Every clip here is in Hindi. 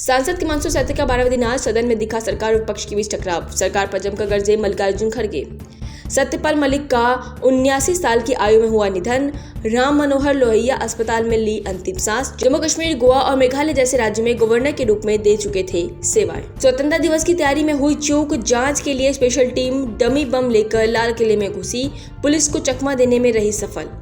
सांसद के मानसून सत्र का 12वां दिन आज सदन में दिखा सरकार और विपक्ष के बीच टकराव। सरकार पर जमकर गरजे मल्लिकार्जुन खड़गे। सत्यपाल मलिक का 79 साल की आयु में हुआ निधन। राम मनोहर लोहिया अस्पताल में ली अंतिम सांस। जम्मू कश्मीर, गोवा और मेघालय जैसे राज्य में गवर्नर के रूप में दे चुके थे सेवाएं। स्वतंत्रता दिवस की तैयारी में हुई चूक, जांच के लिए स्पेशल टीम डमी बम लेकर लाल किले में घुसी, पुलिस को चकमा देने में रही सफल।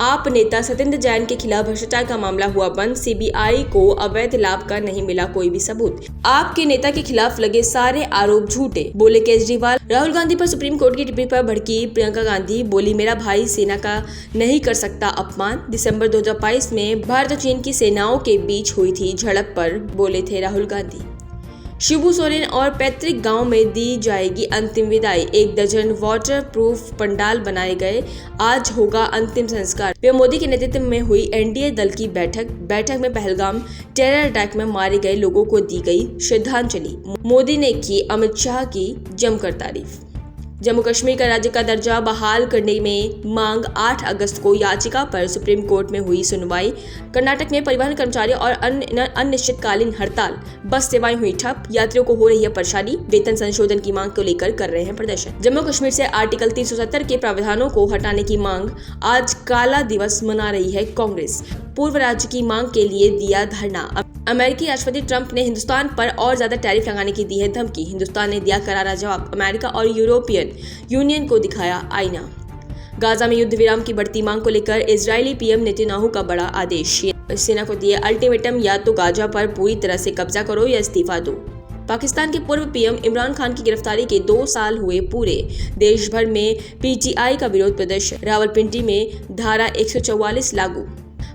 आप नेता सत्येंद्र जैन के खिलाफ भ्रष्टाचार का मामला हुआ बंद। सीबीआई को अवैध लाभ का नहीं मिला कोई भी सबूत। आपके नेता के खिलाफ लगे सारे आरोप झूठे, बोले केजरीवाल। राहुल गांधी पर सुप्रीम कोर्ट की टिप्पणी पर भड़की प्रियंका गांधी, बोली मेरा भाई सेना का नहीं कर सकता अपमान। दिसंबर 2022 में भारत और चीन की सेनाओं के बीच हुई थी झड़प पर बोले थे राहुल गांधी। शिबू सोरेन और पैतृक गांव में दी जाएगी अंतिम विदाई। 1 दर्जन वाटर प्रूफ पंडाल बनाए गए। आज होगा अंतिम संस्कार। पीएम मोदी के नेतृत्व में हुई एनडीए दल की बैठक में पहलगाम टेरर अटैक में मारे गए लोगों को दी गई श्रद्धांजलि। मोदी ने की अमित शाह की जमकर तारीफ। जम्मू कश्मीर का राज्य का दर्जा बहाल करने में मांग। 8 अगस्त को याचिका पर सुप्रीम कोर्ट में हुई सुनवाई। कर्नाटक में परिवहन कर्मचारियों और अनिश्चितकालीन हड़ताल। बस सेवाएं हुई ठप। यात्रियों को हो रही है परेशानी। वेतन संशोधन की मांग को लेकर कर रहे हैं प्रदर्शन। जम्मू कश्मीर से आर्टिकल 370 के प्रावधानों को हटाने की मांग। आज काला दिवस मना रही है कांग्रेस। पूर्व राज्य की मांग के लिए दिया धरना। अमेरिकी राष्ट्रपति ट्रंप ने हिंदुस्तान पर और ज्यादा टैरिफ लगाने की दी है धमकी। हिंदुस्तान ने दिया करारा जवाब। अमेरिका और यूरोपियन यूनियन को दिखाया आईना। गाजा में युद्ध विराम की बढ़ती मांग को लेकर इजरायली पीएम नेतन्याहू का बड़ा आदेश। सेना को दिए अल्टीमेटम, या तो गाजा पर पूरी तरह से कब्जा करो या इस्तीफा दो। पाकिस्तान के पूर्व पीएम इमरान खान की गिरफ्तारी के 2 साल हुए पूरे। देश भर में पीटीआई का विरोध प्रदर्शन। रावलपिंडी में धारा 144 लागू।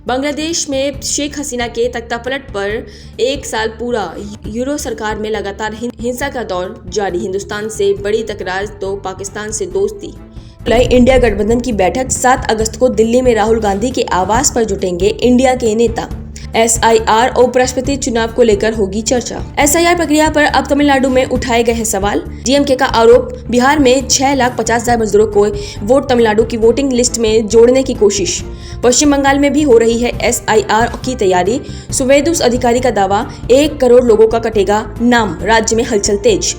बांग्लादेश में शेख हसीना के तख्तापलट पर 1 साल पूरा। यूरो सरकार में लगातार हिंसा का दौर जारी। हिंदुस्तान से बड़ी तकरार तो पाकिस्तान से दोस्ती। इंडिया गठबंधन की बैठक। 7 अगस्त को दिल्ली में राहुल गांधी के आवास पर जुटेंगे इंडिया के नेता। SIR उपराष्ट्रपति चुनाव को लेकर होगी चर्चा। SIR प्रक्रिया पर अब तमिलनाडु में उठाए गए हैं सवाल। डीएमके का आरोप, बिहार में 6,50,000 मजदूरों को वोट तमिलनाडु की वोटिंग लिस्ट में जोड़ने की कोशिश। पश्चिम बंगाल में भी हो रही है SIR की तैयारी। सुवेदु अधिकारी का दावा, 1 करोड़ लोगों का कटेगा नाम। राज्य में हलचल तेज।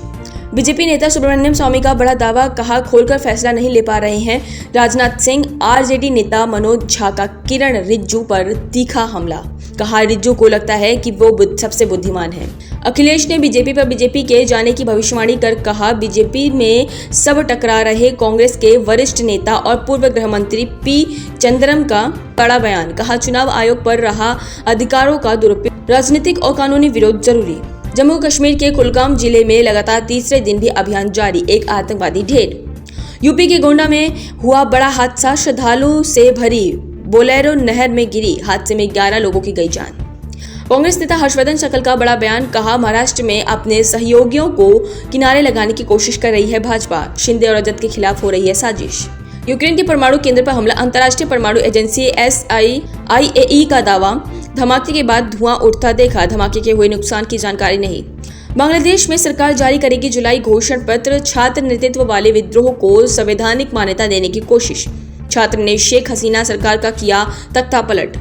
बीजेपी नेता सुब्रमण्यम स्वामी का बड़ा दावा, कहा खोलकर फैसला नहीं ले पा रहे हैं राजनाथ सिंह। आरजेडी नेता मनोज झा का किरण रिज्जू पर तीखा हमला। कहा रिज्जू को लगता है कि वो सबसे बुद्धिमान है। अखिलेश ने बीजेपी के जाने की भविष्यवाणी कर कहा, बीजेपी में सब टकरा रहे। कांग्रेस के वरिष्ठ नेता और पूर्व गृह मंत्री P चिदंबरम का बड़ा बयान। कहा चुनाव आयोग पर रहा अधिकारों का दुरुपयोग। राजनीतिक और कानूनी विरोध जरूरी। जम्मू कश्मीर के कुलगाम जिले में लगातार तीसरे दिन भी अभियान जारी। एक आतंकवादी ढेर। यूपी के गोंडा में हुआ बड़ा हादसा। श्रद्धालु से भरी बोलेरो नहर में गिरी। हादसे में 11 लोगों की गई जान। कांग्रेस नेता हर्षवर्धन शकल का बड़ा बयान। कहा महाराष्ट्र में अपने सहयोगियों को किनारे लगाने की कोशिश कर रही है भाजपा। शिंदे और रजत के खिलाफ हो रही है साजिश। यूक्रेन के परमाणु केंद्र पर हमला। अंतर्राष्ट्रीय परमाणु एजेंसी IAEA का दावा, धमाके के बाद धुआं उठता देखा। धमाके के हुए नुकसान की जानकारी नहीं। बांग्लादेश में सरकार जारी करेगी जुलाई घोषण पत्र। छात्र नेतृत्व वाले विद्रोह को संवैधानिक मान्यता देने की कोशिश। छात्र ने शेख हसीना सरकार का किया तख्तापलट।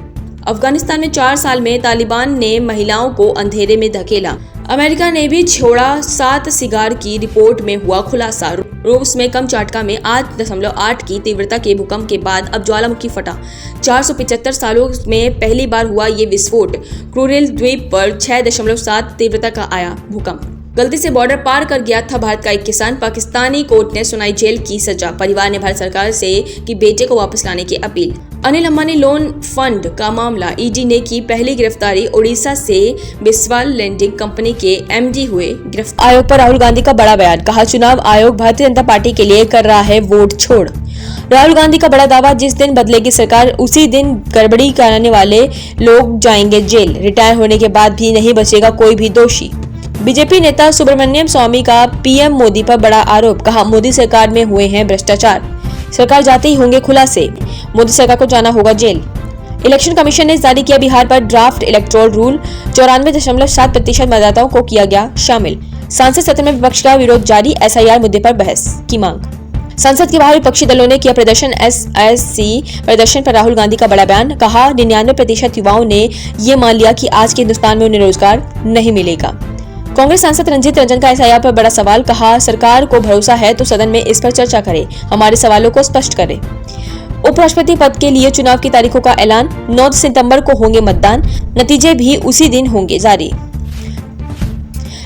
अफगानिस्तान में 4 साल में तालिबान ने महिलाओं को अंधेरे में धकेला। अमेरिका ने भी छोड़ा 7 सिगार की रिपोर्ट में हुआ खुलासा। रूस में कमचाटका में 8.8 की तीव्रता के भूकंप के बाद अब ज्वालामुखी फटा। 475 सालों में पहली बार हुआ ये विस्फोट। कुरिल द्वीप पर 6.7 तीव्रता का आया भूकंप। गलती से बॉर्डर पार कर गया था भारत का एक किसान। पाकिस्तानी कोर्ट ने सुनाई जेल की सजा। परिवार ने भारत सरकार से की बेटे को वापस लाने की appeal. Anil Ambani loan fund का मामला। ईडी ने की पहली गिरफ्तारी। उड़ीसा से बिस्वाल लैंडिंग कंपनी के MD हुए गिरफ्तार। आयोग पर राहुल गांधी का बड़ा बयान। कहा चुनाव आयोग भारतीय जनता पार्टी के लिए कर रहा है वोट छोड़। राहुल गांधी का बड़ा दावा, जिस दिन बदलेगी सरकार उसी दिन गड़बड़ी कराने वाले लोग जाएंगे जेल। रिटायर होने के बाद भी नहीं बचेगा कोई भी दोषी। बीजेपी नेता सुब्रमण्यम स्वामी का पीएम मोदी पर बड़ा आरोप। कहा मोदी सरकार में हुए हैं भ्रष्टाचार। सरकार जाते ही होंगे खुलासे। मोदी सरकार को जाना होगा जेल। इलेक्शन कमीशन ने जारी किया बिहार पर ड्राफ्ट इलेक्टोरल रूल। 94.7% मतदाताओं को किया गया शामिल। सांसद सत्र में विपक्ष का विरोध जारी। SIR मुद्दे पर बहस की मांग। संसद के बाहर विपक्षी दलों ने किया प्रदर्शन। एसएससी प्रदर्शन पर राहुल गांधी का बड़ा बयान, कहा 99% युवाओं ने ये मान लिया कि आज के हिंदुस्तान में उन्हें रोजगार नहीं मिलेगा। कांग्रेस सांसद रंजीत रंजन का एसआईआर पर बड़ा सवाल, कहा सरकार को भरोसा है तो सदन में इस पर चर्चा करे, हमारे सवालों को स्पष्ट करे। उपराष्ट्रपति पद के लिए चुनाव की तारीखों का ऐलान, 9 सितंबर को होंगे मतदान, नतीजे भी उसी दिन होंगे जारी।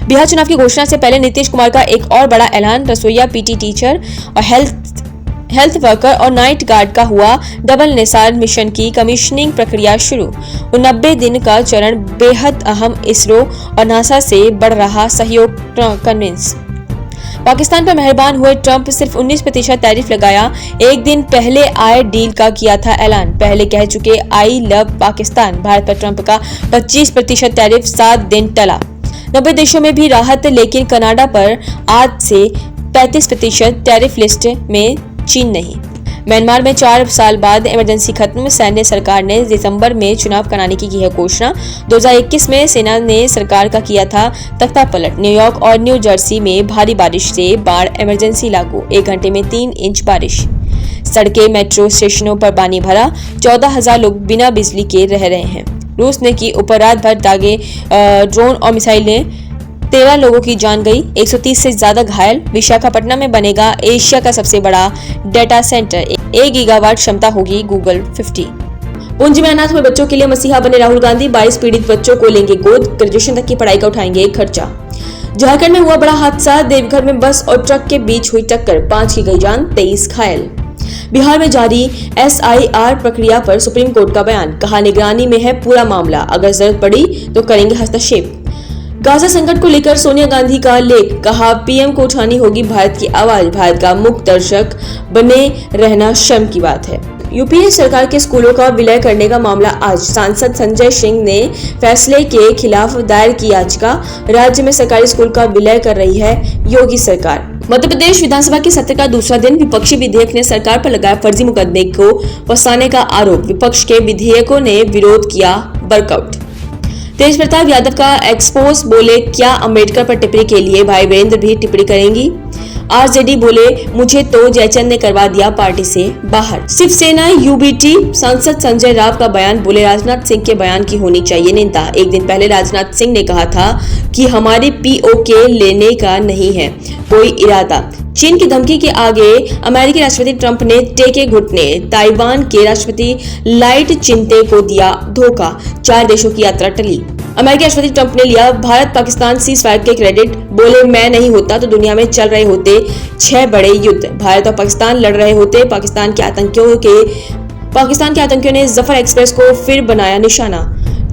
बिहार चुनाव की घोषणा से पहले नीतीश कुमार का एक और बड़ा ऐलान, रसोईया, पीटी टीचर और हेल्थ वर्कर और नाइट गार्ड का हुआ डबल निसार मिशन की कमीशनिंग प्रक्रिया शुरू। 90 दिन का चरण बेहद अहम, इसरो और नासा से बढ़ रहा सहयोग कन्विंस। पाकिस्तान पर मेहरबान हुए ट्रंप, सिर्फ 19% टैरिफ लगाया, एक दिन पहले आए डील का किया था ऐलान। पहले कह चुके आई लव पाकिस्तान, भारत पर ट्रंप का 25% टैरिफ 7 दिन टला। 90 देशों में भी राहत, लेकिन कनाडा पर आज से 35% टैरिफ लिस्ट में चीन नहीं। म्यांमार में 4 साल बाद इमरजेंसी खत्म, सैन्य सरकार ने दिसंबर में चुनाव कराने की है घोषणा। 2021 में सेना ने सरकार का किया था तख्ता पलट। न्यूयॉर्क और न्यू जर्सी में भारी बारिश से बाढ़, इमरजेंसी लागू, 1 घंटे में 3 इंच बारिश। सड़कें, मेट्रो स्टेशनों पर पानी भरा, 14,000 लोग बिना बिजली के रह रहे हैं। रूस ने की ऊपर रात भर दागे ड्रोन और मिसाइल ने 13 लोगों की जान गई, 130 से ज्यादा घायल। विशाखापट्टनम में बनेगा एशिया का सबसे बड़ा डेटा सेंटर, 1 गीगावाट क्षमता होगी गूगल 50। पुंज में अनाथ हुए बच्चों के लिए मसीहा बने राहुल गांधी, 22 पीड़ित बच्चों को लेंगे गोद, ग्रेजुएशन तक की पढ़ाई का उठाएंगे खर्चा। झारखंड में हुआ बड़ा हादसा, देवघर में बस और ट्रक के बीच हुई टक्कर, 5 की गई जान, 23 घायल। बिहार में जारी एसआईआर प्रक्रिया पर सुप्रीम कोर्ट का बयान, कहा निगरानी में है पूरा मामला, अगर जरूरत पड़ी तो करेंगे हस्तक्षेप। गाजा संकट को लेकर सोनिया गांधी का लेख, कहा पीएम को उठानी होगी भारत की आवाज, भारत का मुख्य दर्शक बने रहना शर्म की बात है। यूपीए सरकार के स्कूलों का विलय करने का मामला आज, सांसद संजय सिंह ने फैसले के खिलाफ दायर की याचिका, राज्य में सरकारी स्कूल का विलय कर रही है योगी सरकार। मध्य प्रदेश विधानसभा के सत्र का दूसरा दिन, विपक्षी विधेयक ने सरकार पर लगाया फर्जी मुकदमे को फंसाने का आरोप, विपक्ष के विधेयकों ने विरोध किया वर्कआउट। तेज प्रताप यादव का एक्सपोज, बोले क्या अम्बेडकर पर टिप्पणी के लिए भाई वीरेंद्र भी टिप्पणी करेंगी। आरजेडी बोले मुझे तो जयचंद ने करवा दिया पार्टी से बाहर। शिवसेना यूबीटी सांसद संजय राव का बयान, बोले राजनाथ सिंह के बयान की होनी चाहिए निंदा। एक दिन पहले राजनाथ सिंह ने कहा था कि हमारी पीओके लेने का नहीं है कोई इरादा। चीन की धमकी के आगे अमेरिकी राष्ट्रपति ट्रंप ने टेके घुटने, ताइवान के राष्ट्रपति लाइट चिंते को दिया धोखा, 4 देशों की यात्रा टली। अमेरिकी राष्ट्रपति ट्रंप ने लिया भारत पाकिस्तान सीज फायर के क्रेडिट, बोले मैं नहीं होता तो दुनिया में चल रहे होते 6 बड़े युद्ध, भारत और पाकिस्तान लड़ रहे होते, पाकिस्तान के आतंकियों ने जफर एक्सप्रेस को फिर बनाया निशाना।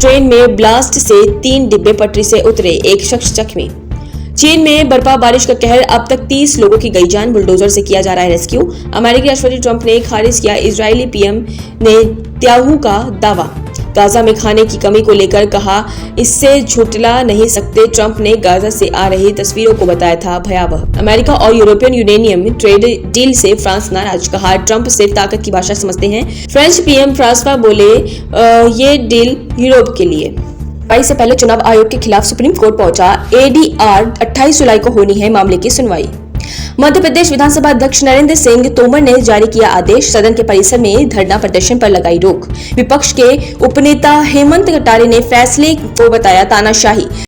ट्रेन में ब्लास्ट से 3 डिब्बे पटरी से उतरे, 1 शख्स जख्मी। चीन में बर्फा बारिश का कहर, अब तक 30 लोगों की गई जान, बुलडोजर से किया जा रहा है रेस्क्यू। अमेरिकी राष्ट्रपति ट्रंप ने खारिज किया इजरायली पीएम नेतन्याहू का दावा। गाजा में खाने की कमी को लेकर कहा इससे झुठला नहीं सकते, ट्रंप ने गाजा से आ रही तस्वीरों को बताया था भयावह। अमेरिका और यूरोपियन यूनियन ट्रेड डील से फ्रांस नाराज, कहा ट्रंप सिर्फ ताकत की भाषा समझते हैं। फ्रेंच पीएम फ्रांसवा बोले ये डील यूरोप के लिए। 22 से पहले चुनाव आयोग के खिलाफ सुप्रीम कोर्ट पहुंचा एडीआर, 28 जुलाई को होनी है मामले की सुनवाई। मध्य प्रदेश विधानसभा अध्यक्ष नरेंद्र सिंह तोमर ने जारी किया आदेश, सदन के परिसर में धरना प्रदर्शन पर लगाई रोक। विपक्ष के उपनेता हेमंत कटारे ने फैसले को बताया तानाशाही।